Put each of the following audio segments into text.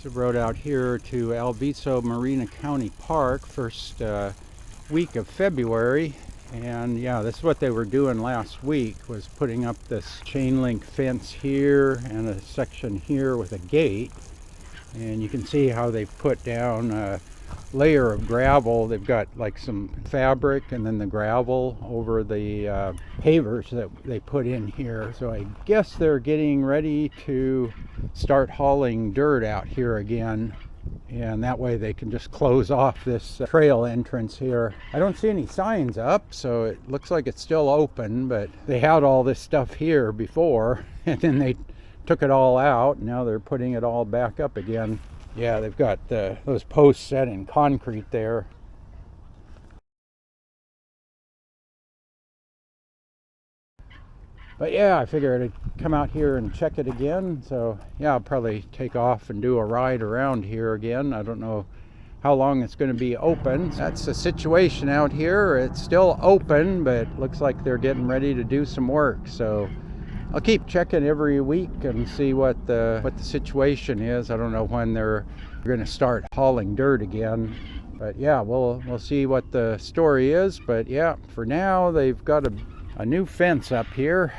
So rode out here to Alviso Marina County Park first week of February, and yeah, this is what they were doing last week, was putting up this chain link fence here and a section here with a gate. And you can see how they've put down a layer of gravel. They've got like some fabric and then the gravel over the pavers that they put in here. So I guess they're getting ready to start hauling dirt out here again, and that way they can just close off this trail entrance here. I don't see any signs up, so it looks like it's still open, but they had all this stuff here before and then they took it all out. Now they're putting it all back up again. Yeah, they've got those posts set in concrete there. But yeah, I figured I'd come out here and check it again. So yeah, I'll probably take off and do a ride around here again. I don't know how long it's going to be open. That's the situation out here. It's still open, but looks like they're getting ready to do some work. So I'll keep checking every week and see what the situation is. I don't know when they're going to start hauling dirt again, but yeah, we'll see what the story is. But yeah, for now they've got a new fence up here.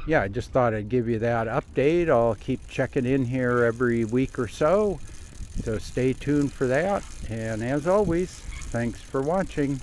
Yeah, I just thought I'd give you that update. I'll keep checking in here every week or so, so stay tuned for that. And as always, thanks for watching.